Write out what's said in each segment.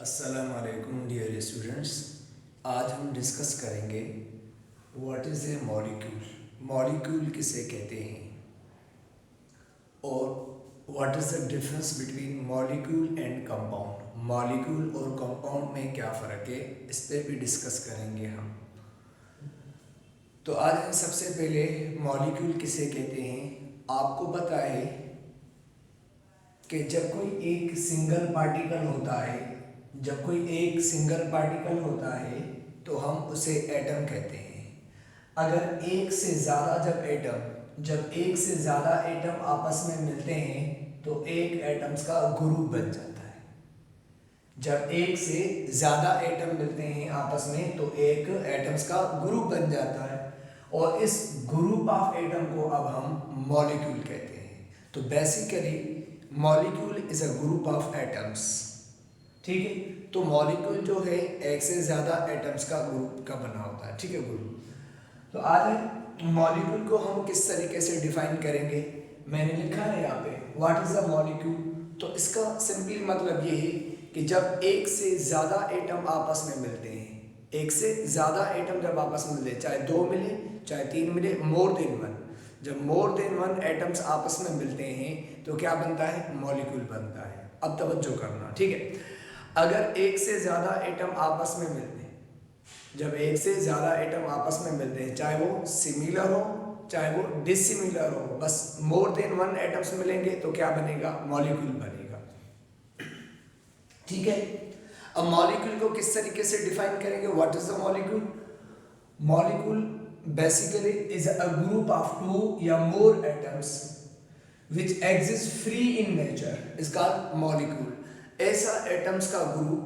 अस्सलाम वालेकुम dear students. आज हम डिस्कस करेंगे what is a molecule. Molecule किसे कहते हैं और what is the difference between molecule and compound. Molecule और कंपाउंड में क्या फ़र्क है, इस पर भी डिस्कस करेंगे हम। तो आज हम सबसे पहले मॉलिक्यूल किसे कहते हैं। आपको पता है कि जब कोई एक सिंगल पार्टिकल होता है, तो हम उसे एटम कहते हैं। अगर एक से ज़्यादा जब एक से ज़्यादा एटम आपस में मिलते हैं तो एक एटम्स का ग्रुप बन जाता है। जब एक से ज़्यादा एटम मिलते हैं आपस में तो एक एटम्स का ग्रुप बन जाता है, और इस ग्रुप ऑफ एटम को अब हम मॉलिक्यूल कहते हैं। तो basically molecule is a group of atoms. ठीक है, तो मॉलिक्यूल जो है एक से ज़्यादा एटम्स का ग्रुप का बना होता है। ठीक है, ग्रुप। तो आज मॉलिक्यूल को हम किस तरीके से डिफाइन करेंगे, मैंने लिखा है यहाँ पे व्हाट इज अ मॉलिक्यूल। तो इसका सिंपली मतलब ये है कि जब एक से ज़्यादा एटम आपस में मिलते हैं, एक से ज़्यादा एटम जब आपस में मिले, चाहे 2 मिले चाहे 3 मिले, मोर देन वन, जब मोर देन वन एटम्स आपस में मिलते हैं तो क्या बनता है, मॉलिक्यूल बनता है। अब तवज्जो करना, ठीक है। अगर एक से ज़्यादा एटम आपस में मिलते हैं, जब एक से ज़्यादा एटम आपस में मिलते हैं, चाहे वो सिमिलर हो चाहे वो डिसिमिलर हो, बस मोर देन वन एटम्स मिलेंगे तो क्या बनेगा, मॉलिक्यूल बनेगा। ठीक है, अब मॉलिक्यूल को किस तरीके से डिफाइन करेंगे, what is the molecule. Molecule basically is a group of 2 या मोर atoms which exist free in nature is called molecule. ऐसा एटम्स का ग्रुप,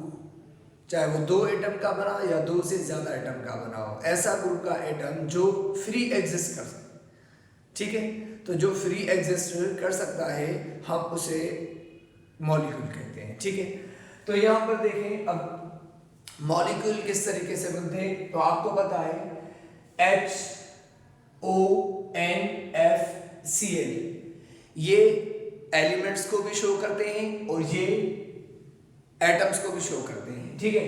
चाहे वो 2 एटम का बना या 2 से ज़्यादा एटम का बना हो, ऐसा ग्रुप का एटम जो फ्री एग्जिस्ट कर सकता है। ठीक है, तो जो फ्री एग्जिस्ट कर सकता है हम उसे मॉलिक्यूल कहते हैं। ठीक है, तो यहाँ पर देखें अब मॉलिक्यूल किस तरीके से बनते हैं। तो आपको पता है HONF ये एलिमेंट्स को भी शो करते हैं और ये एटम्स को भी शो करते हैं। ठीक है,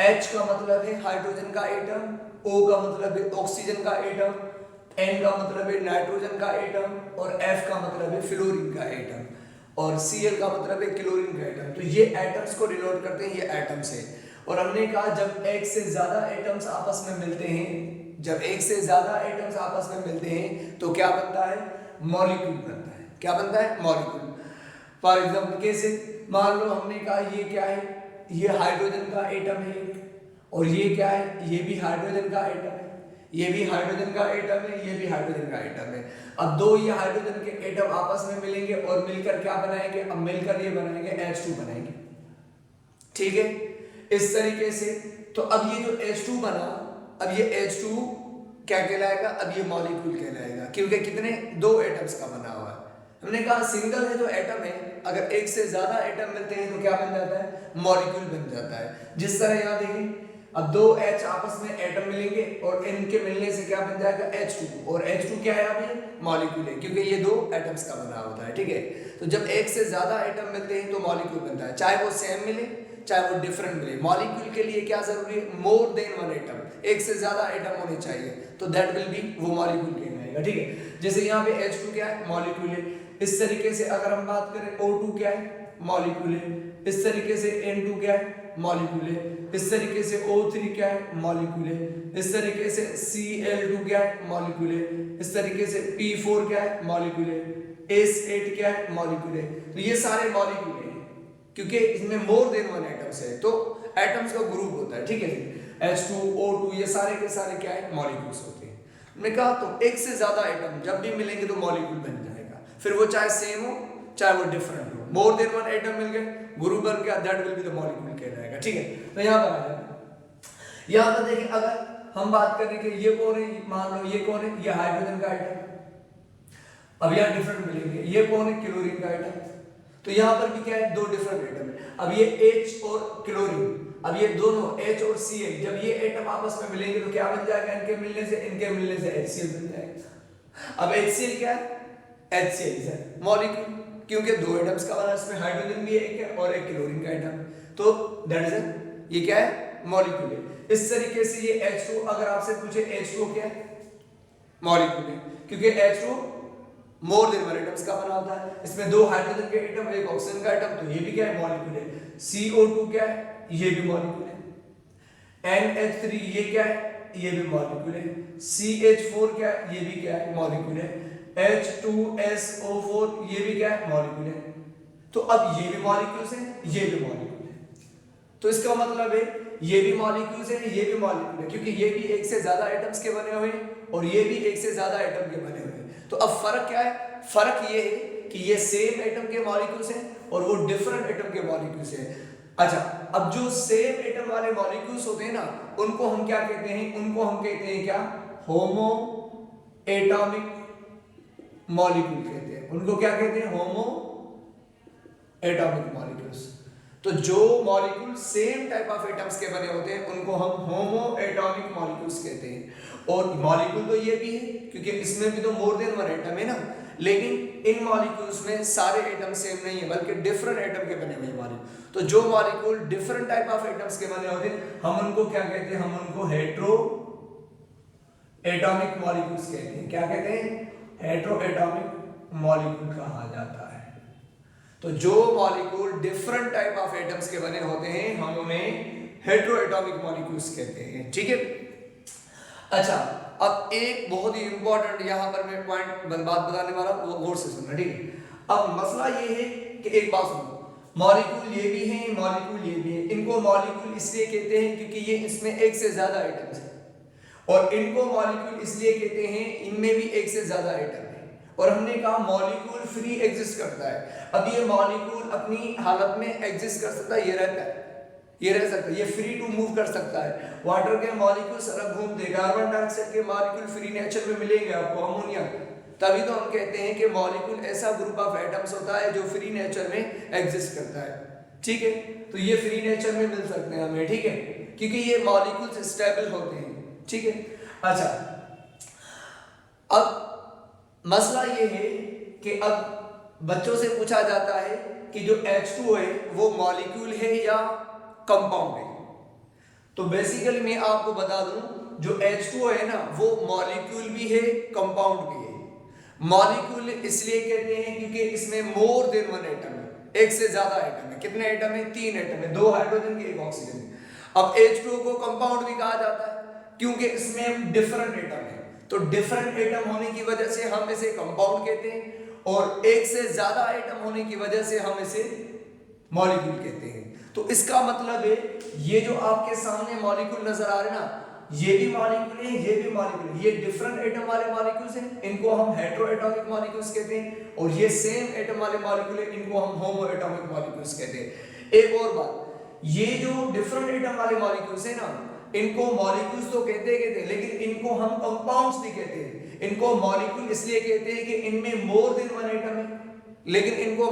H का मतलब है हाइड्रोजन का एटम, O का मतलब है ऑक्सीजन का एटम, N का मतलब है नाइट्रोजन का एटम, और F का मतलब है फ्लोरीन का एटम, और Cl का मतलब है क्लोरीन का एटम। तो ये एटम्स को डिनोट करते हैं, ये एटम्स है। और हमने कहा जब एक से ज्यादा एटम्स आपस में मिलते हैं, जब एक से ज्यादा एटम्स आपस में मिलते हैं तो क्या बनता है, मॉलिक्यूल बनता है। क्या बनता है, मॉलिक्यूल। फॉर एग्जाम्पल कैसे, मान लो हमने कहा ये क्या है, ये हाइड्रोजन का एटम है, और ये क्या है, ये भी हाइड्रोजन का एटम है, ये भी हाइड्रोजन का एटम है, ये भी हाइड्रोजन का एटम है। अब 2 ये हाइड्रोजन के एटम आपस में मिलेंगे और मिलकर क्या बनाएंगे, अब मिलकर ये बनाएंगे H2 बनाएंगे। ठीक है, इस तरीके से। तो अब ये जो H2 बना, अब ये H2 क्या कहलाएगा, अब ये मॉलिक्यूल कहलाएगा, क्योंकि कितने, 2 एटम्स का बना हुआ है। हमने कहा सिंगल है जो एटम है, अगर एक से ज्यादा एटम मिलते हैं तो क्या बन जाता है, मॉलिक्यूल बन जाता है। जिस तरह यहाँ देखिए, अब 2 H आपस में एटम मिलेंगे और इनके मिलने से क्या बन जाएगा, H2, और H2 क्या है, अभी मॉलिक्यूल है, क्योंकि ये 2 एटम्स का बना होता है। ठीक है, तो जब एक से ज्यादा एटम मिलते हैं तो मॉलिक्यूल बनता है, चाहे वो सेम मिले चाहे वो डिफरेंट मिले। मॉलिक्यूल के लिए क्या जरूरी है, मोर देन वन एटम, एक से ज्यादा एटम होने चाहिए, तो दैट विल बी, वो मॉलिक्यूल कहलाएगा। ठीक है, जैसे यहाँ पे H2 क्या है, मॉलिक्यूल है। इस तरीके से अगर हम बात करें O2 क्या है, मॉलिक्यूल है। इस तरीके से N2 क्या है, मॉलिक्यूल है। इस तरीके से O3 क्या है, मॉलिक्यूल है। इस तरीके से Cl2 क्या है, मॉलिक्यूल है। इस तरीके से P4 क्या है, मॉलिक्यूल है। S8 क्या है, मॉलिक्यूल है। तो ये सारे मॉलिक्यूल हैं, क्योंकि इसमें मोर देन वन एटम्स है, तो एटम्स का ग्रुप होता है। ठीक है, H2 O2 ये सारे के सारे क्या है, मॉलिक्यूल्स होते हैं। हमने कहा तो एक से ज्यादा एटम जब भी मिलेंगे तो मॉलिक्यूल बन जाएगा, फिर वो चाहे सेम हो चाहे वो डिफरेंट हो, मोर देन वन एटम मिल गए, ग्रुप बन गया, that will be the molecule कहलाएगा। ठीक है, तो यहाँ पर आ जाए, यहाँ पर देखिए, अगर हम बात करें कि ये कौन है, मान लो ये कौन है, ये हाइड्रोजन का एटम, अब यहाँ डिफरेंट मिलेंगे, ये कौन है, क्लोरीन का एटम। तो यहाँ पर भी क्या है, 2 डिफरेंट एटम है। अब ये H और क्लोरीन, अब ये दोनों H और Cl, जब ये एटम आपस में मिलेंगे तो क्या बन जाएगा, इनके मिलने से HCl बन जाएगा। अब HCl क्या है, HCl है मॉलिक्यूल, क्योंकि दो एटम्स का बना, इसमें हाइड्रोजन भी एक है और एक क्लोरीन का एटम, तो दैट इज ये क्या है, मॉलिक्यूल है। इस तरीके से ये H2, अगर आपसे पूछे H2 क्या है, मॉलिक्यूल है, क्योंकि H2 more than one atoms का बना होता है, इसमें दो हाइड्रोजन के एटम एक ऑक्सीजन का एटम, तो ये भी क्या है, मॉलिक्यूल है। CO2 क्या है, ये भी मॉलिक्यूल है। NH3 ये क्या है, ये भी मॉलिक्यूल है। CH4 क्या है, ये भी क्या है, मॉलिक्यूल है। H2SO4 ये भी क्या है, मॉलिक्यूल है। तो अब ये भी मॉलिक्यूल्स हैं, ये भी मॉलिक्यूल है, तो इसका मतलब है ये भी मॉलिक्यूल्स हैं, ये भी मॉलिक्यूल है, क्योंकि ये भी एक से ज्यादा एटम्स के बने हुए हैं और ये भी एक से ज्यादा एटम के बने हुए हैं। तो अब फर्क क्या है, फर्क ये है कि ये सेम एटम के मॉलिक्यूल्स हैं और वो डिफरेंट एटम के मॉलिक्यूल्स हैं। अच्छा, अब जो सेम एटम वाले मॉलिक्यूल्स होते हैं ना, उनको हम क्या कहते हैं, उनको हम कहते हैं क्या, होमो एटॉमिक मॉलिक्यूल कहते हैं। उनको क्या कहते हैं, होमो एटॉमिक मॉलिक्यूल्स। तो जो molecule same type of atoms के बने होते हैं उनको हम होमो एटॉमिक मॉलिक्यूल्स कहते हैं। और मॉलिक्यूल तो ये भी है क्योंकि इसमें भी तो मोर देन वन एटम है ना, लेकिन इन मॉलिक्यूल्स में सारे एटम सेम नहीं है बल्कि डिफरेंट एटम के बने हुए हैं मॉलिक्यूल। तो जो molecule different type of atoms के बने होते हैं हम उनको क्या कहते हैं, हम उनको हेट्रो एटॉमिक मॉलिक्यूल्स कहते हैं। क्या कहते हैं, हेट्रो एटॉमिक मॉलिक्यूल कहा जाता है। तो जो molecule different type of atoms के बने होते हैं हम उन्हें हेट्रो एटॉमिक मॉलिक्यूल्स कहते हैं, ठीक है। अच्छा, अब एक बहुत ही इंपॉर्टेंट यहां पर मैं पॉइंट बात बताने वाला हूं, वो गौर से सुनना, ठीक है। अब मसला ये है कि एक बात सुनो, मॉलिक्यूल ये भी है, मॉलिक्यूल ये भी है। इनको मॉलिक्यूल इसलिए कहते हैं क्योंकि ये इसमें एक से ज्यादा एटम्स हैं, और इनको मॉलिक्यूल इसलिए कहते हैं इनमें भी एक से ज्यादा एटम है। और हमने कहा मॉलिक्यूल फ्री एग्जिस्ट करता है। अब ये मॉलिक्यूल अपनी हालत में एग्जिस्ट कर सकता है, ये रहता है, ये रह सकता है, ये फ्री टू मूव कर सकता है। वाटर के मॉलिक्यूल सड़क घूमते, कार्बन डाइऑक्साइड के मॉलिक्यूल फ्री नेचर में मिलेंगे आपको, अमोनिया। तभी तो हम कहते हैं कि मॉलिक्यूल ऐसा ग्रुप ऑफ एटम्स होता है जो फ्री नेचर में एग्जिस्ट करता है, ठीक है। तो ये फ्री नेचर में मिल सकते हैं हमें, ठीक है, क्योंकि ये मॉलिक्यूल्स स्टेबल होते हैं, ठीक है। अच्छा, अब मसला ये है कि अब बच्चों से पूछा जाता है कि जो H2 है वो मॉलिक्यूल है या कंपाउंड है। तो बेसिकली मैं आपको बता दूं, जो H2 है ना वो मॉलिक्यूल भी है, कंपाउंड भी है। मॉलिक्यूल इसलिए कहते हैं क्योंकि इसमें मोर देन वन एटम है, एक से ज्यादा एटम है। कितने एटम है, 3 एटम है, 2 हाइड्रोजन के एक ऑक्सीजन। अब H2 को कंपाउंड भी कहा जाता है क्योंकि इसमें डिफरेंट एटम है। तो डिफरेंट एटम होने की वजह से हम इसे कंपाउंड कहते हैं, और एक से ज्यादा एटम होने की वजह से हम इसे मॉलिक्यूल कहते हैं। तो इसका मतलब है ये जो आपके सामने मॉलिक्यूल नजर आ रहे हैं ना, ये भी मॉलिक्यूल है, ये भी मॉलिक्यूल है। ये डिफरेंट एटम वाले मॉलिक्यूल्स हैं, इनको हम हेट्रो एटॉमिक मॉलिक्यूल्स कहते हैं। और ये सेम एटम वाले मॉलिक्यूल है, इनको हम होमो एटॉमिक मॉलिक्यूल्स कहते हैं। एक और बात, ये जो डिफरेंट एटम वाले मॉलिक्यूल्स हैं ना, इनको मॉलिक्यूल्स तो कहते हैं, लेकिन इनको हम कंपाउंड्स भी कहते हैं। इनको मॉलिक्यूल इसलिए कहते हैं कि इनमें मोर देन वन एटम है, लेकिन इनको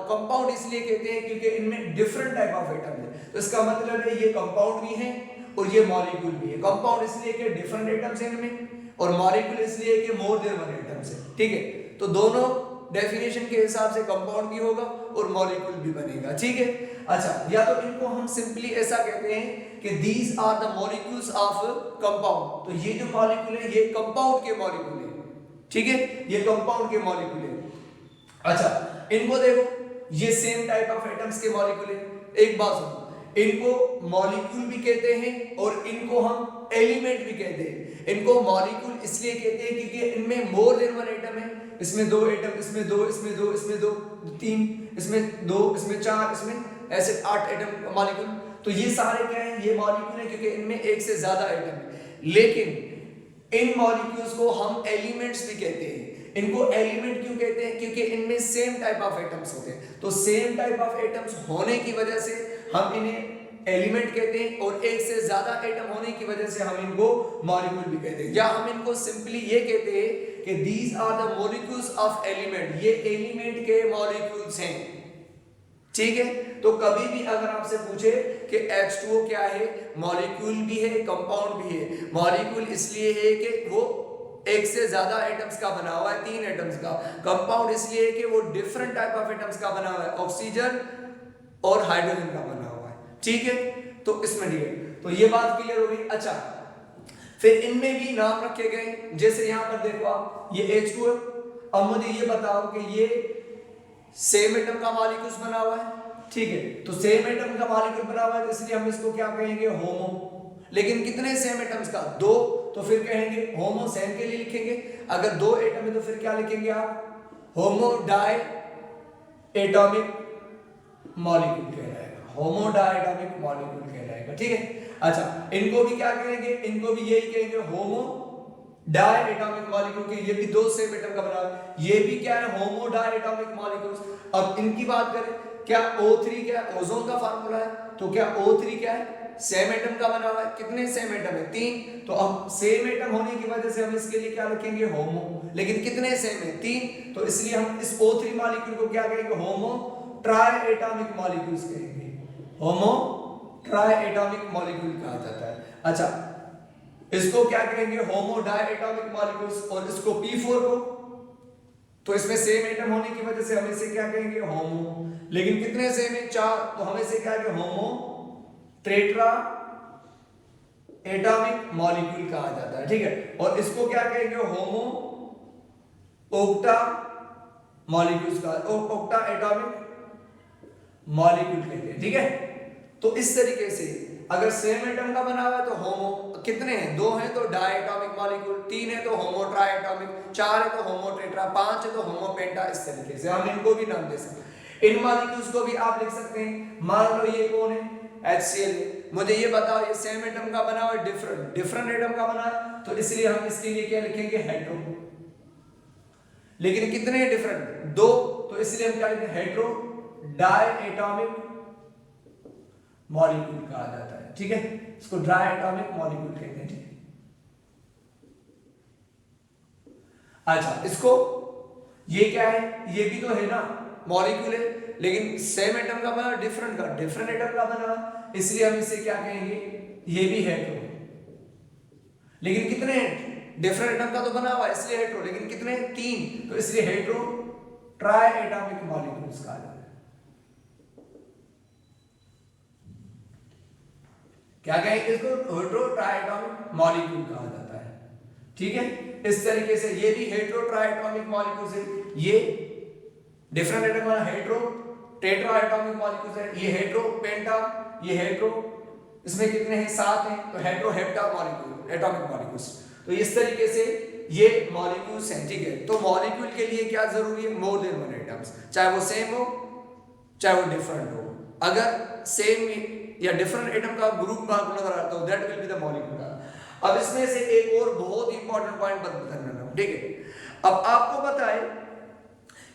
कंपाउंड इसलिए कहते हैं क्योंकि इनमें डिफरेंट टाइप ऑफ एटम है। तो इसका मतलब है ये कंपाउंड भी है और ये मॉलिक्यूल भी है। कंपाउंड इसलिए कि डिफरेंट एटम्स हैं इनमें, और मॉलिक्यूल इसलिए कि मोर देन वन एटम्स है, ठीक है। तो दोनों डेफिनेशन के हिसाब से कंपाउंड भी होगा और मॉलिक्यूल भी बनेगा, ठीक है। अच्छा, या तो इनको हम सिंपली ऐसा कहते हैं कि these are the molecules of compound। तो ये जो मॉलिक्यूल है ये कंपाउंड के मॉलिक्यूल है, ठीक है, ये कंपाउंड के मॉलिक्यूल है। अच्छा, इनको देखो, ये सेम टाइप ऑफ एटम्स के मॉलिक्यूल है। एक बात सुनो, इनको मॉलिक्यूल भी कहते हैं और इनको हम एलिमेंट भी कहते हैं। इनको मॉलिक्यूल इसलिए कहते हैं क्योंकि इनमें मोर देन वन एटम है। इसमें 2 एटम, इसमें 2, इसमें 2, इसमें 2, 3, इसमें 2, इसमें 4, इसमें ऐसे 8 एटम मॉलिक्यूल। तो ये सारे क्या हैं, ये मॉलिक्यूल है क्योंकि इनमें एक से ज्यादा एटम है। लेकिन इन मॉलिक्यूल्स को हम एलिमेंट्स भी कहते हैं। इनको एलिमेंट क्यों कहते हैं, क्योंकि इनमें सेम टाइप ऑफ एटम्स होते हैं। तो सेम टाइप ऑफ एटम्स होने की वजह से हम इन्हें एलिमेंट कहते हैं, और एक से ज्यादा एटम होने की वजह से हम इनको मॉलिक्यूल भी कहते हैं। या हम इनको सिंपली ये कहते हैं कि these are the molecules of element। ये एलिमेंट के मॉलिक्यूल्स हैं, ठीक है। तो कभी भी अगर आपसे पूछे कि H2O क्या है, मॉलिक्यूल भी है, कंपाउंड भी है। मॉलिक्यूल इसलिए है कि वो एक से ज्यादा एटम्स का बना हुआ है, 3 एटम्स का। कंपाउंड इसलिए है कि वो डिफरेंट टाइप ऑफ एटम्स का बना हुआ है, ऑक्सीजन और हाइड्रोजन का बना हुआ है, ठीक है। तो इसमें ठीक है, तो ये बात क्लियर हो गई। अच्छा, फिर इनमें भी नाम रखे गए, जैसे यहां पर देखो आप, ये H2 है। अब मुझे ये बताओ कि ये सेम एटम का मॉलिक्यूल बना हुआ है, ठीक है। तो सेम एटम का मॉलिक्यूल बना हुआ है, तो इसलिए हम इसको क्या कहेंगे, होमो। लेकिन कितने सेम एटम्स का, 2, तो फिर कहेंगे होमो। सेम के लिए लिखेंगे, अगर 2 एटम है तो फिर क्या लिखेंगे आप, होमो डाई एटॉमिक मॉलिक्यूल कहलाएगा, होमो डाई एटॉमिक मॉलिक्यूल कहलाएगा, ठीक है। अच्छा, इनको भी क्या कहेंगे, इनको भी यही कहेंगे, होमो डाई एटॉमिक मॉलिक्यूल के, ये भी 2 सेम एटम का बना है, ये भी क्या है, होमो डाई एटॉमिक मॉलिक्यूल्स। अब इनकी बात करें, क्या O3 क्या है, ओजोन का फार्मूला है, तो क्या O3 क्या है, सेम एटम का बना हुआ है। कितने सेम एटम है, 3। तो अब सेम एटम होने की वजह से हम इसके लिए क्या रखेंगे, होमो। लेकिन कितने सेम है, 3, तो इसलिए हम इस O3 मॉलिक्यूल को क्या कहेंगे, होमो ट्राई एटॉमिक मॉलिक्यूल्स कहेंगे, होमो ट्राई एटॉमिक मॉलिक्यूल कहा जाता है। अच्छा, इसको क्या कहेंगे, होमो डाई एटॉमिक मॉलिक्यूल्स, और इसको P4 को, तो इसमें सेम एटम होने की वजह से हम इसे क्या कहेंगे, होमो। लेकिन कितने सेम है, 4, तो हम इसे क्या कहेंगे, होमो टेट्रा एटॉमिक मॉलिक्यूल कहा जाता है, ठीक है। और इसको क्या कहेंगे, होमो ओक्टा मॉलिक्यूल्स का, ओक्टा एटॉमिक मॉलिक्यूल कहते हैं, ठीक है। तो इस तरीके से अगर सेम एटम का बना हुआ है तो होमो, कितने हैं, 2 हैं तो डाई एटॉमिक मॉलिक्यूल, 3 है तो होमो ट्राई एटॉमिक, 4 है तो होमो टेट्रा, 5 है तो होमो पेंटा। इस तरीके से हम इनको भी नाम दे सकते हैं। इन मॉलिक्यूल्स को भी आप लिख सकते हैं। मान लो ये कौन है, HCl। मुझे ये बताओ, ये सेम एटम का बना हुआ है, डिफरेंट एटम का बना है, तो इसलिए हम इसके लिए क्या लिखेंगे, हेटेरो। लेकिन कितने डिफरेंट, 2, तो इसलिए हम क्या लिखेंगे, हेटेरो डाई एटॉमिक मॉलिक्यूल कहा जाता है, ठीक है। इसको ड्राई एटॉमिक मॉलिक्यूल कहते हैं, ठीक है। अच्छा, इसको ये क्या है, ये भी तो है ना, मॉलिक्यूल है, लेकिन सेम एटम का बना, डिफरेंट एटम का बना, इसलिए हम इसे क्या कहेंगे, ये भी हेटेरो। लेकिन कितने, डिफरेंट एटम का तो बना हुआ इसलिए हेटेरो, लेकिन कितने, 3, तो इसलिए हेटेरो ट्राई एटॉमिक मॉलिक्यूल्स कहा जाता है। क्या कहेंगे इसको, हेटेरो ट्राई एटॉमिक मॉलिक्यूल कहा जाता है, ठीक है। इस तरीके से ये भी हेटेरो ट्राई एटॉमिक मॉलिक्यूल्स है, ये डिफरेंट एटम वाला हेटेरो टेट्रा एटॉमिक मॉलिक्यूल्स है, ये हेटेरो पेंटा, ये हेटेरो, इसमें कितने हैं, 7 हैं, तो hetero hepta molecule atomic molecules. तो इस तरीके से ये मॉलिक्यूल्स हैं, ठीक है। तो मॉलिक्यूल के लिए क्या जरूरी है, मोर देन 1 एटम्स, चाहे वो सेम हो चाहे वो डिफरेंट हो। अगर सेम या डिफरेंट एटम का ग्रुप नजर आता है तो that will be the molecule. अब इसमें से एक और बहुत इंपॉर्टेंट पॉइंट बताने लगा, ठीक है। अब आपको पता है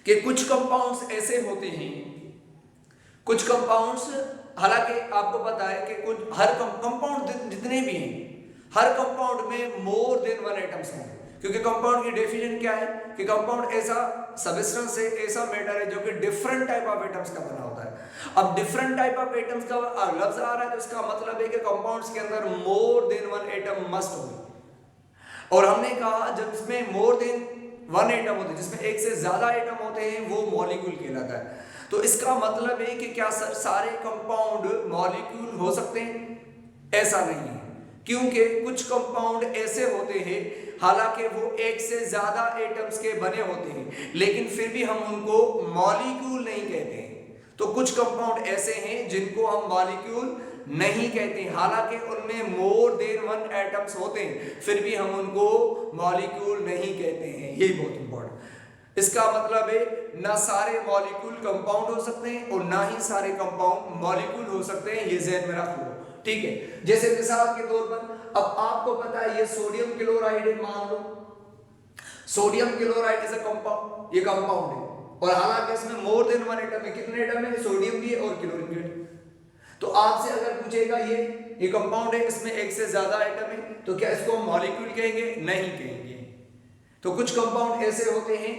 कि कुछ कंपाउंड्स ऐसे होते हैं, कुछ कंपाउंड्स, हालांकि आपको पता है कि कुछ हर कंपाउंड जितने भी हैं, हर कंपाउंड में मोर देन 1 एटम्स होंगे, क्योंकि कंपाउंड की डेफिनेशन क्या है कि कंपाउंड ऐसा सब्सटेंस है, ऐसा मैटर है जो कि डिफरेंट टाइप ऑफ एटम्स का बना होता है। अब डिफरेंट टाइप ऑफ एटम्स का लफ्ज आ रहा है तो इसका मतलब है कि कंपाउंड्स के अंदर मोर देन 1 एटम मस्ट हो। और हमने कहा जब इसमें मोर देन 1 एटम होते हैं, जिसमें एक से ज्यादा एटम होते हैं, वो मॉलिक्यूल कहलाता है। तो इसका मतलब है कि क्या सर सारे कंपाउंड मॉलिक्यूल हो सकते हैं? ऐसा नहीं है, क्योंकि कुछ कंपाउंड ऐसे होते हैं, हालांकि वो एक से ज्यादा एटम्स के बने होते हैं, लेकिन फिर भी हम उनको मॉलिक्यूल नहीं कहते हैं। तो कुछ कंपाउंड ऐसे हैं जिनको हम मॉलिक्यूल नहीं कहते, हालांकि उनमें मोर देन 1 एटम्स होते हैं, फिर भी हम उनको मॉलिक्यूल नहीं कहते हैं। यही बहुत इंपॉर्टेंट। इसका मतलब है ना सारे मॉलिक्यूल कंपाउंड हो सकते हैं और ना ही सारे कंपाउंड मॉलिक्यूल हो सकते हैं, ये ज़हन में रख लो, ठीक है। जैसे मिसाल के तौर पर अब आपको पता है ये सोडियम क्लोराइड है, मान लो sodium chloride is a compound, ये कंपाउंड है, और हालांकि इसमें मोर देन 1 एटम है। कितने एटम है? सोडियम भी है और क्लोरीन भी है। तो आपसे अगर पूछेगा ये कंपाउंड है, इसमें एक से ज्यादा आइटम है, तो क्या इसको हम मॉलिक्यूल कहेंगे? नहीं कहेंगे। तो कुछ कंपाउंड ऐसे होते हैं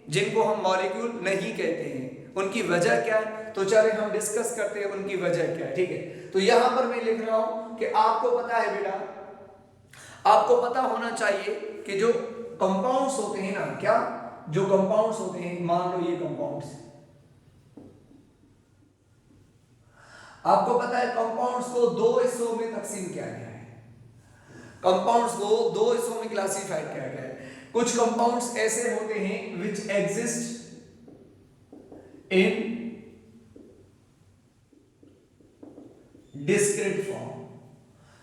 जिनको हम मॉलिक्यूल नहीं कहते हैं, उनकी वजह क्या है? तो चलिए हम डिस्कस करते हैं उनकी वजह क्या है, ठीक है। तो यहां पर मैं लिख रहा हूं कि आपको पता है बेटा, आपको पता होना चाहिए कि जो कंपाउंड्स होते हैं ना, क्या जो कंपाउंड्स होते हैं, मान लो ये कंपाउंड्स, आपको पता है कंपाउंड्स को दो हिस्सों में तकसीम किया गया है, कंपाउंड्स को दो हिस्सों में क्लासिफाइड किया गया है। कुछ कंपाउंड्स ऐसे होते हैं which exist in discrete form,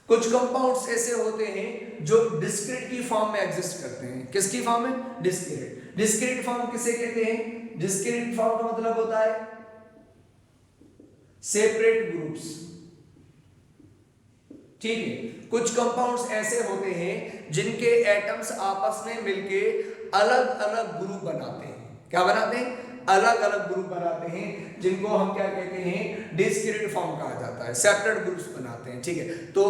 कुछ कंपाउंड्स ऐसे होते हैं जो डिस्क्रीट की फॉर्म में एग्जिस्ट करते हैं। किसकी फॉर्म में? डिस्क्रीट। डिस्क्रीट फॉर्म किसे कहते हैं? डिस्क्रीट फॉर्म का मतलब होता है सेपरेट ग्रुप्स, ठीक है। कुछ कंपाउंड्स ऐसे होते हैं जिनके एटम्स आपस में मिलके अलग अलग ग्रुप बनाते हैं। क्या बनाते हैं? अलग अलग ग्रुप बनाते हैं, जिनको हम क्या कहते हैं? डिस्क्रीट फॉर्म कहा जाता है, सेपरेट ग्रुप्स बनाते हैं, ठीक है। तो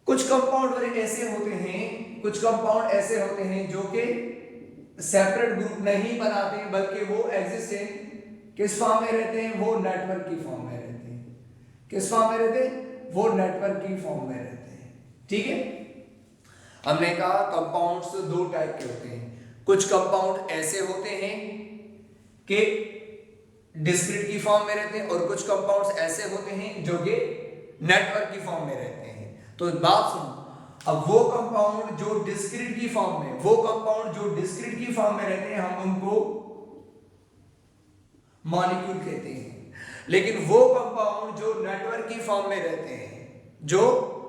कुछ कंपाउंड ऐसे होते हैं, कुछ कंपाउंड ऐसे होते हैं जो कि सेपरेट ग्रुप नहीं बनाते हैं, बल्कि वो एग्जिस्ट किस फॉर्म में रहते हैं? वो नेटवर्क की फॉर्म में रहते हैं। किस फॉर्म में रहते हैं? वो नेटवर्क की फॉर्म में रहते हैं, ठीक है। हमने कहा कंपाउंड्स दो टाइप के होते हैं। कुछ कंपाउंड ऐसे होते हैं कि डिस्क्रीट की फॉर्म में रहते हैं, और कुछ कंपाउंड्स ऐसे होते हैं जो कि नेटवर्क की फॉर्म में रहते हैं। तो बात सुनो, अब वो कंपाउंड जो डिस्क्रीट की फॉर्म में, वो कंपाउंड जो डिस्क्रीट की फॉर्म में रहते हैं, हम उनको मॉलिक्यूल कहते हैं। लेकिन वो कंपाउंड जो नेटवर्क की फॉर्म में रहते हैं, जो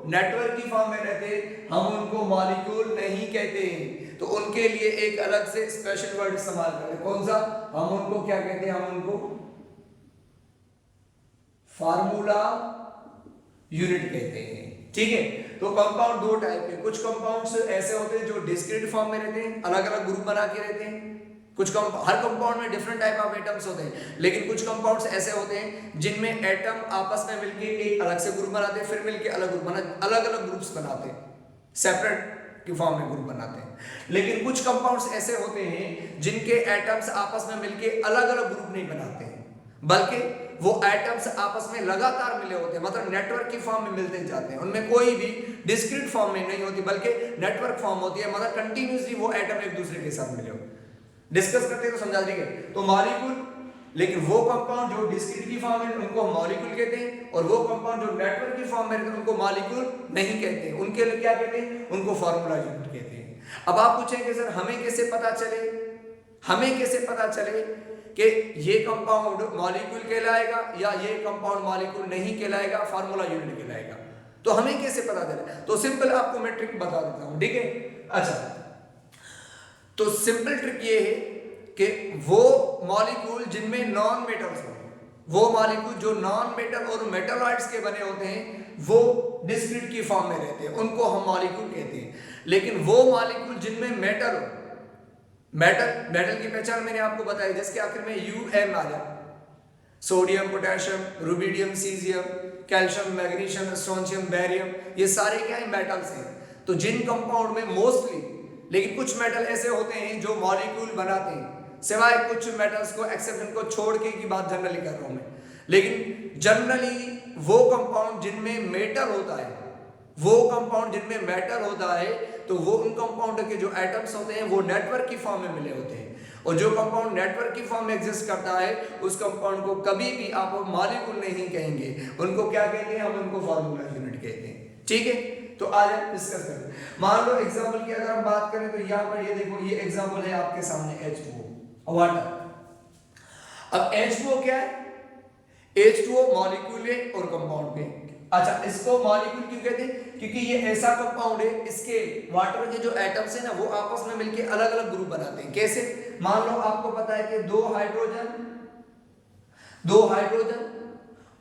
नेटवर्क की फॉर्म में रहते हैं, हम उनको मॉलिक्यूल नहीं कहते हैं। तो उनके लिए एक अलग से स्पेशल वर्ड इस्तेमाल करते हैं। कौन सा? हम उनको क्या कहते हैं? हम उनको फार्मूला यूनिट कहते हैं, ठीक है। तो कंपाउंड दो टाइप के, कुछ कंपाउंड्स ऐसे होते हैं जो डिस्क्रीट फॉर्म में रहते हैं, अलग अलग ग्रुप बना के रहते हैं। कुछ हर कंपाउंड में डिफरेंट टाइप ऑफ एटम्स होते हैं, लेकिन कुछ कंपाउंड्स ऐसे होते हैं जिनमें एटम आपस में मिलके एक अलग से ग्रुप बनाते हैं, फिर मिलके अलग ग्रुप अलग अलग ग्रुप्स बनाते हैं, सेपरेट की फॉर्म में ग्रुप बनाते हैं। लेकिन कुछ कंपाउंड्स ऐसे होते हैं जिनके एटम्स आपस में मिलके अलग अलग ग्रुप नहीं बनाते हैं, बल्कि वो एटम्स आपस में लगातार मिले होते हैं, मतलब नेटवर्क की फॉर्म में मिलते जाते हैं। उनमें कोई भी डिस्क्रीट फॉर्म में नहीं होती, बल्कि नेटवर्क फॉर्म होती है, मतलब कंटिन्यूसली वो एटम एक दूसरे के साथ मिले होते। डिस्कस करते हैं तो समझा देंगे। तो मॉलिक्यूल, लेकिन वो कंपाउंड जो डिस्क्रीट की फॉर्म में उनको मॉलिक्यूल कहते हैं, और वो कंपाउंड जो नेटवर्क की फॉर्म में उनको मॉलिक्यूल नहीं कहते हैं। उनके लिए क्या कहते हैं? उनको फार्मूला यूनिट कहते हैं। अब आप पूछेंगे सर हमें कैसे पता चले, हमें कैसे पता चले कि ये कंपाउंड मॉलिक्यूल कहलाएगा या ये कंपाउंड मॉलिक्यूल नहीं कहलाएगा, फार्मूला यूनिट कहलाएगा? तो हमें कैसे पता चले? तो सिंपल आपको मैं ट्रिक बता देता हूं, ठीक है। अच्छा, तो सिंपल ट्रिक ये है कि वो मॉलिक्यूल जिनमें नॉन मेटल्स हो, वो मॉलिक्यूल जो नॉन मेटल और मेटलॉइड्स के बने होते हैं, वो डिस्क्रीट की फॉर्म में रहते हैं, उनको हम मॉलिक्यूल कहते हैं। लेकिन वो मॉलिक्यूल जिनमें मेटल हो, मेटल की पहचान मैंने आपको बताई, जिसके आखिर में UM आ जाए, sodium, potassium, rubidium, caesium, calcium, magnesium, strontium, barium, ये सारे क्या है? मेटल्स हैं। तो जिन कंपाउंड में मोस्टली, लेकिन कुछ मेटल ऐसे होते हैं जो मॉलिक्यूल बनाते हैं, सिवाय कुछ मेटल्स को, एक्सेप्शन को छोड़ के की बात जनरली कर रहा हूं मैं। लेकिन जनरली वो कंपाउंड जिनमें मेटल होता है, वो कंपाउंड जिनमें मेटल होता है, तो वो उन कंपाउंड के जो एटम्स होते हैं वो नेटवर्क की फॉर्म में मिले होते हैं। और जो कंपाउंड नेटवर्क की फॉर्म में एग्जिस्ट करता है, उस कंपाउंड को कभी भी आप मॉलिक्यूल नहीं कहेंगे, उनको क्या कहते हैं? हम उनको फार्मूला यूनिट कहते हैं, ठीक है। तो आज डिस्कस करें। मान लो एग्जांपल की अगर हम बात करें तो यहां पर ये देखो, ये एग्जांपल है आपके सामने H2O वाटर। अब H2O क्या है? H2O मॉलिक्यूल है और कंपाउंड है। अच्छा, इसको मॉलिक्यूल क्यों कहते हैं? क्योंकि ये ऐसा कंपाउंड है, इसके वाटर के जो एटम्स है ना, वो आपस में मिलके अलग अलग ग्रुप बनाते हैं। कैसे? मान लो आपको पता है कि दो हाइड्रोजन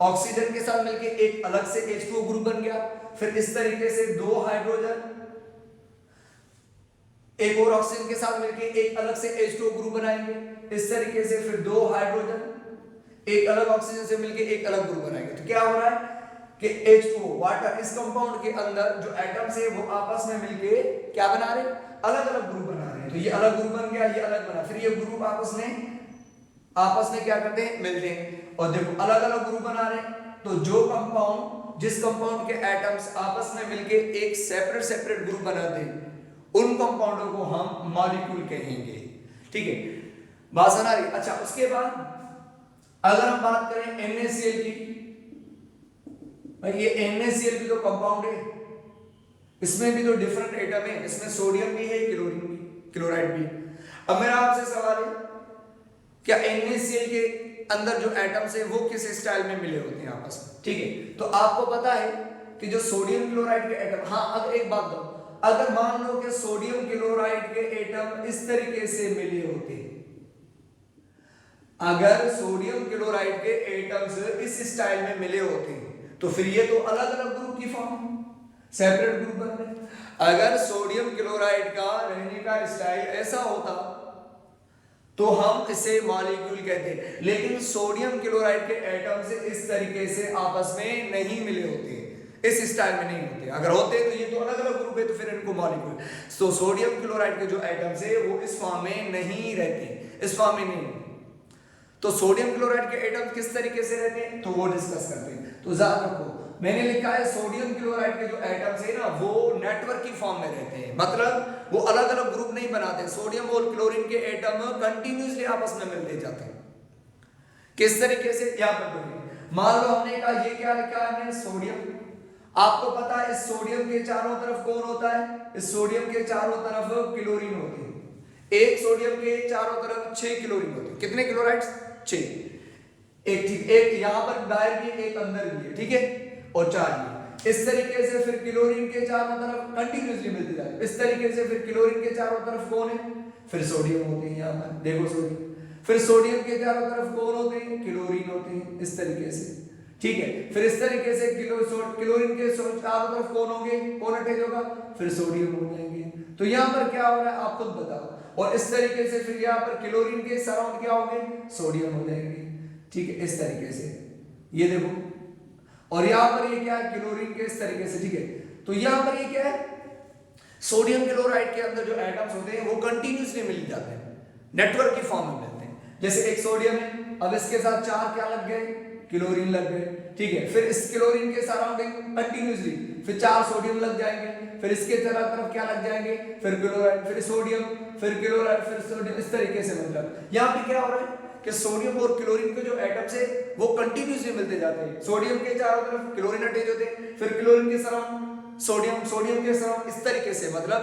ऑक्सीजन के साथ मिलके एक अलग से H2O ग्रुप बन गया। फिर इस तरीके से दो हाइड्रोजन एक और ऑक्सीजन के साथ मिलके एक अलग से H2O ग्रुप बनाएंगे। इस तरीके से फिर दो हाइड्रोजन एक अलग ऑक्सीजन से मिलके एक अलग ग्रुप बनाएंगे। तो क्या हो रहा है कि H2O वाटर, इस कंपाउंड के अंदर जो एटम्स है वो आपस में मिलके क्या बना रहे? अलग अलग ग्रुप बना रहे हैं। तो ये अलग ग्रुप बन गया, ये अलग बना, फिर ये ग्रुप आपस में क्या करते हैं? मिलते हैं। और देखो अलग अलग ग्रुप बना रहे हैं, तो जो कंपाउंड, जिस कंपाउंड के एटम्स आपस में मिलके एक सेपरेट ग्रुप बनाते हैं, उन कंपाउंडों को हम मॉलिक्यूल कहेंगे। ठीक है, बात समझ आ रही? अच्छा, उसके बाद अगर हम बात करें NaCl की, भाई ये NaCl भी तो कंपाउंड है, इसमें भी तो डिफरेंट एटम है, इसमें सोडियम भी है, क्लोरीन भी, क्लोराइड भी। अब मेरा आपसे सवाल है, क्या NaCl के अंदर जो एटम्स है वो किस स्टाइल में मिले होते हैं आपस में? ठीक है, तो आपको पता है कि जो सोडियम क्लोराइड के एटम, हाँ अगर एक बात दो, अगर मान लो कि सोडियम क्लोराइड के एटम इस तरीके से मिले होते, अगर सोडियम क्लोराइड के एटम्स इस स्टाइल में मिले होते तो फिर ये तो अलग अलग ग्रुप की फॉर्म, सेपरेट ग्रुप बन रहे। अगर सोडियम क्लोराइड का रहने का स्टाइल ऐसा होता तो हम इसे मॉलिक्यूल कहते हैं, लेकिन सोडियम क्लोराइड के एटम्स इस तरीके से आपस में नहीं मिले होते, इस स्टाइल में नहीं होते। अगर होते तो ये तो अलग अलग ग्रुप है, तो फिर इनको मॉलिक्यूल। तो सोडियम क्लोराइड के जो एटम्स है वो इस फॉर्म में नहीं रहते, इस फॉर्म में नहीं। तो सोडियम क्लोराइड के एटम किस तरीके से रहते हैं तो वो डिस्कस करते हैं। तो याद रखो, मैंने लिखा है सोडियम क्लोराइड के जो एटम्स है ना वो नेटवर्क की फॉर्म में रहते हैं, मतलब वो अलग अलग ग्रुप नहीं बनाते। सोडियम और क्लोरीन के एटम कंटिन्यूअसली आपस में मिलते जाते हैं। किस तरीके से, यहां पर देखिए, मान लो हमने कहा ये क्या लिखा है सोडियम, आपको पता है इस सोडियम के चारों तरफ कौन होता है, इस सोडियम के चारों तरफ क्लोरीन होते हैं। एक सोडियम के चारों तरफ 6 क्लोरीन होते हैं। कितने क्लोराइड्स? 6। एक ठीक, एक यहां पर बाहर भी, एक अंदर भी है, ठीक है, और 4 ये। इस तरीके से फिर क्लोरीन के चारों तरफ कंटिन्यूअसली मिलते जाते हैं। इस तरीके से फिर क्लोरीन के चारों तरफ कौन है, फिर सोडियम होते हैं। यहां पर देखो सोडियम, फिर सोडियम के चारों तरफ कौन होते हैं, क्लोरीन होते हैं, इस तरीके से, ठीक है। फिर इस तरीके से क्लोरीन के चारों तरफ कौन होंगे, कौन अटैच होगा, फिर सोडियम हो जाएंगे। तो यहां पर क्या हो रहा है आप खुद बताओ। और इस तरीके से फिर यहाँ पर क्लोरीन के सराउंड क्या होंगे, सोडियम हो जाएंगे, ठीक है, इस तरीके से, ये देखो। और यहाँ पर ये क्या है, क्लोरीन के इस तरीके से, ठीक है। तो यहाँ पर ये क्या है, सोडियम क्लोराइड के अंदर जो एटम्स होते हैं वो कंटिन्यूअसली मिल जाते हैं, नेटवर्क की फॉर्म में मिलते हैं। जैसे एक सोडियम है, अब इसके साथ 4 क्या लग गए, क्लोरीन लग गए, ठीक है। फिर इस क्लोरीन के सराउंडिंग कंटिन्यूअसली फिर 4 सोडियम लग जाएंगे, फिर इसके तरफ क्या लग जाएंगे, फिर क्लोराइड, फिर सोडियम, फिर क्लोराइड, फिर सोडियम, इस तरीके से। मतलब यहाँ पे क्या हो रहा है कि सोडियम और क्लोरीन के जो एटम्स है वो कंटिन्यूअसली मिलते जाते हैं। सोडियम के चारों तरफ क्लोरीन अटैच होते हैं, फिर क्लोरीन के सराउंड सोडियम, सोडियम के सराउंड, इस तरीके से। मतलब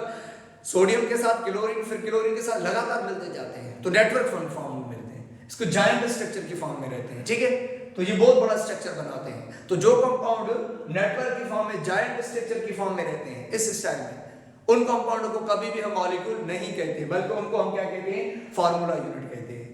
सोडियम के साथ क्लोरीन, फिर क्लोरीन के साथ लगातार मिलते जाते हैं, तो नेटवर्क फॉर्म में मिलते हैं। इसको जायंट स्ट्रक्चर की फॉर्म में रहते हैं, ठीक है। तो ये बहुत बड़ा स्ट्रक्चर बनाते हैं। तो जो कंपाउंड नेटवर्क की फॉर्म में, जायंट स्ट्रक्चर की फॉर्म में रहते हैं इस स्टाइल में, उन कंपाउंड को कभी भी हम मॉलिक्यूल नहीं कहते, बल्कि उनको हम क्या कहते हैं, फार्मूला यूनिट कहते हैं।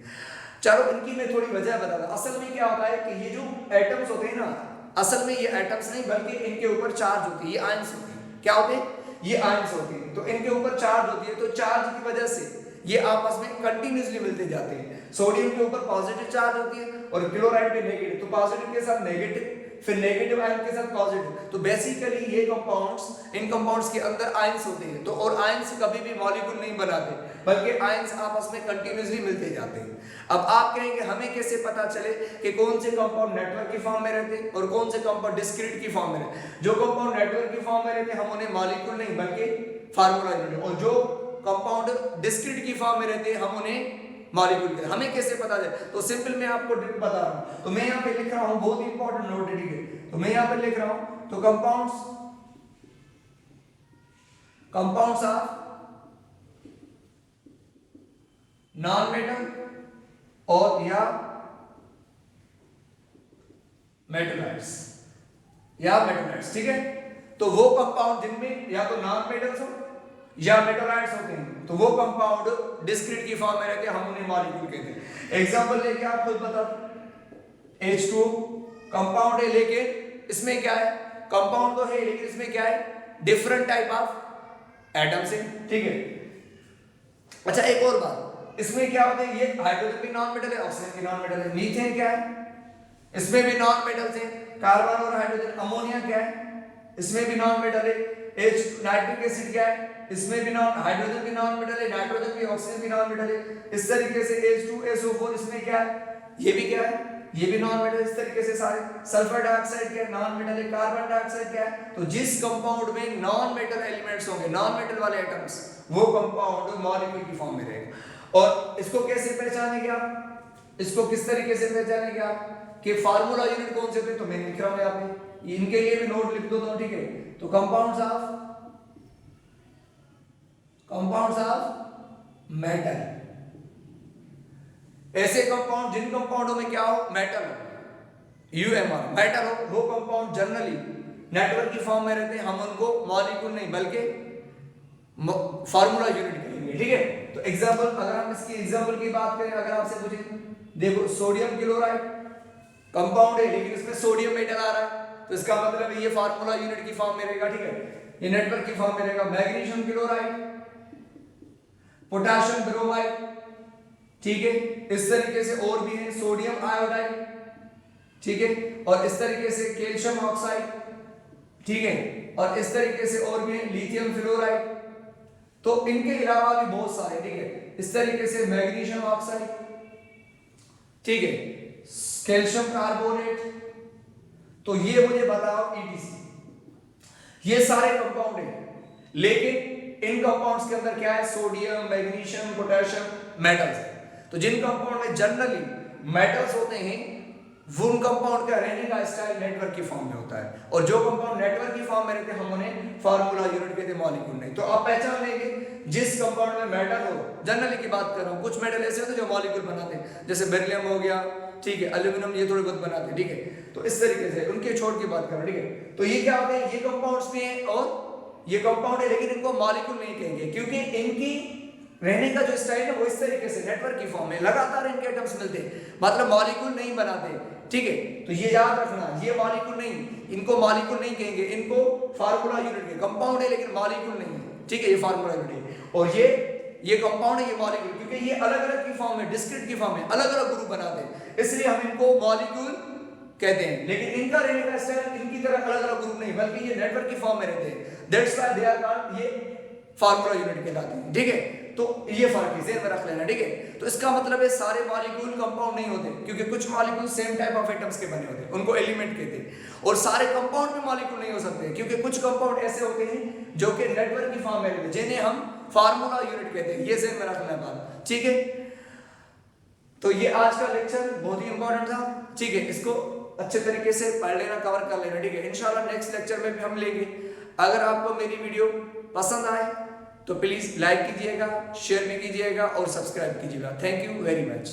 चलो इनकी मैं थोड़ी वजह बता दूं। असल में क्या होता है कि ये जो एटम्स होते हैं ना, असल में ये एटम्स नहीं बल्कि इनके ऊपर चार्ज होती है, ये आयंस होते हैं। क्या होते हैं, ये आयंस होते हैं। तो इनके ऊपर चार्ज होती है, तो चार्ज की वजह से ये आपस में कंटिन्यूअसली मिलते जाते हैं। सोडियम के ऊपर पॉजिटिव चार्ज होती है और क्लोराइड पे नेगेटिव, तो पॉजिटिव के साथ नेगेटिव, फिर नेगेटिव आयन के साथ पॉजिटिव। तो बेसिकली ये कंपाउंड्स, इन कंपाउंड्स के अंदर आयंस होते हैं। तो और आयंस कभी भी मॉलिक्यूल नहीं बनाते, बल्कि आयंस आपस में कंटिन्यूअसली मिलते जाते हैं। अब आप कहेंगे हमें कैसे पता चले कि कौन से कंपाउंड नेटवर्क की फॉर्म में रहते हैं और कौन से कंपाउंड डिस्क्रीट की फॉर्म में रहते हैं। जो कंपाउंड नेटवर्क की फॉर्म में रहते हैं हम उन्हें मॉलिक्यूल नहीं बल्कि फार्मूला यूनिट, और जो कंपाउंड डिस्क्रीट की फॉर्म में रहते हैं हम उन्हें मॉलिक्यूल कहते हैं। हमें कैसे पता चले, तो सिंपल मैं आपको बता रहा हूं। तो मैं यहां पे लिख रहा हूं, बहुत ही इंपॉर्टेंट नोट है, ठीक है। तो मैं यहां पे लिख रहा हूं, तो कंपाउंड्स ऑफ नॉन मेटल और या मेटलाइट्स, ठीक है। तो वो कंपाउंड जिनमें या तो नॉन मेटल्स हो या मेटलाइट्स होते हैं, तो वो कंपाउंड डिस्क्रीट की फॉर्म में रहते हैं, हम उन्हें मॉलिक्यूल कहते हैं। एग्जांपल लेके आप खुद बता, H2 कंपाउंड है, लेकिन इसमें क्या है, कंपाउंड तो है लेकिन इसमें क्या है, डिफरेंट टाइप ऑफ एटम्स है, ठीक है। अच्छा एक और बात, इसमें क्या होता है, ये हाइड्रोजन भी नॉन मेटल है, ऑक्सीजन भी नॉन मेटल है। मीथेन क्या है, इसमें भी नॉन मेटल्स हैं। कार्बन और हाइड्रोजन, अमोनिया क्या है, इसमें भी नॉन मेटल है। H नाइट्रिक एसिड क्या है, इसमें भी नॉन, हाइड्रोजन भी नॉन मेटल है, नाइट्रोजन भी, ऑक्सीजन भी नॉन मेटल है। इस तरीके से H2SO4 इसमें क्या है, ये भी क्या है, ये भी नॉन मेटल। इस तरीके से सारे सल्फर डाइऑक्साइड क्या है, नॉन मेटल है। कार्बन डाइऑक्साइड क्या है, तो जिस कंपाउंड में नॉन मेटल एलिमेंट्स होंगे, नॉन मेटल वाले एटम्स, वो कंपाउंड मॉलिक्यूल की फॉर्म में रहेगा। और इसको कैसे पहचानेंगे आप, इसको किस तरीके से पहचानेंगे आप कि फार्मूला यूनिट कौन से थे, तो मैंने लिख रहा हूं यहाँ पे, इनके लिए भी नोट लिख दो, ठीक है। तो कंपाउंड्स ऑफ मेटल, ऐसे कंपाउंड जिन कंपाउंडों में क्या हो, मेटल हो, यूएमआर मेटल हो, वो कंपाउंड जनरली नेटवर्क की फॉर्म में रहते हैं। हम उनको मॉलिक्यूल नहीं बल्कि फार्मूला यूनिट कहेंगे, ठीक है। तो एग्जांपल, अगर हम इसकी एग्जांपल की बात करें, अगर आपसे पूछे, देखो सोडियम क्लोराइड कंपाउंड है लेकिन इसमें सोडियम मेटल आ रहा है, तो इसका मतलब है ये फार्मूला यूनिट की फॉर्म में रहेगा, ठीक है, ये नेटवर्क की फॉर्म में रहेगा। मैग्नीशियम क्लोराइड, पोटेशियम ब्रोमाइड, ठीक है, इस तरीके से और भी है, सोडियम आयोडाइड, ठीक है, और इस तरीके से कैल्शियम ऑक्साइड, ठीक है, और इस तरीके से और भी है लिथियम फ्लोराइड। तो इनके अलावा भी बहुत सारे, ठीक है, इस तरीके से मैग्नीशियम ऑक्साइड, ठीक है, कैल्शियम कार्बोनेट। तो ये मुझे बताओ ETC, ये सारे कंपाउंड हैं, लेकिन इन कंपाउंड्स के अंदर क्या है, सोडियम, मैग्नीशियम, पोटेशियम, मेटल्स है। तो जिन कंपाउंड में जनरली मेटल्स होते हैं, वो उन कंपाउंड का रहने का स्टाइल नेटवर्क की फॉर्म में होता है, और जो कंपाउंड नेटवर्क की फॉर्म में रहते हैं हम उन्हें फार्मूला यूनिट कहते हैं, मॉलिक्यूल नहीं। तो आप पहचान लेंगे जिस कंपाउंड में मेटल हो, जनरली की बात कर रहा हूं, कुछ मेटल ऐसे होते हैं जो मॉलिक्यूल बनाते हैं, जैसे बेरिलियम हो गया, ठीक है, एल्यूमिनियम, ये थोड़े बहुत बनाते हैं, ठीक है। तो इस तरीके से उनके छोड़ की बात कर रहा हूं, ठीक है। तो ये क्या होते हैं, ये कंपाउंड्स में है और ये कंपाउंड है, लेकिन इनको मॉलिक्यूल नहीं कहेंगे, क्योंकि इनकी रहने का जो स्टाइल है वो इस तरीके से नेटवर्क की फॉर्म में लगातार इनके एटम्स मिलते हैं, मतलब मॉलिक्यूल नहीं बनाते, ठीक है। तो ये याद रखना, ये मॉलिक्यूल नहीं, इनको मॉलिक्यूल नहीं कहेंगे, इनको फार्मूला यूनिट के कंपाउंड है लेकिन मॉलिक्यूल नहीं है, ठीक है, ये फार्मूला यूनिट है। और ये कंपाउंड है, ये मॉलिक्यूल, क्योंकि ये अलग अलग की फॉर्म में, डिस्क्रीट की फॉर्म में अलग अलग ग्रुप बनाते हैं, इसलिए हम इनको मॉलिक्यूल कहते हैं। लेकिन इनका रहने का स्टाइल इनकी तरह अलग अलग ग्रुप नहीं, बल्कि ये नेटवर्क की फॉर्म में रहते हैं, that's why they are called, ये फार्मूला यूनिट कहलाते हैं, ठीक है। तो ये फर्क है, ज़हन में रख लेना, ठीक है। तो इसका मतलब है सारे मॉलिक्यूल कंपाउंड नहीं होते, क्योंकि कुछ molecule same type of atoms के बने होते हैं, उनको एलिमेंट कहते हैं। और सारे कंपाउंड भी मॉलिक्यूल नहीं हो सकते, क्योंकि कुछ कंपाउंड ऐसे होते हैं जो कि नेटवर्क की फॉर्म में रहते हैं, जिन्हें हम फार्मूला यूनिट कहते हैं, ये ज़हन में रखना है बात, ठीक है। तो ये आज का लेक्चर बहुत ही इंपॉर्टेंट था, ठीक है, इसको अच्छे तरीके से पढ़ लेना, कवर कर लेना, ठीक है। इंशाल्लाह नेक्स्ट लेक्चर में भी हम लेंगे। अगर आपको मेरी वीडियो पसंद आए तो प्लीज लाइक कीजिएगा, शेयर भी कीजिएगा और सब्सक्राइब कीजिएगा। Thank you very much.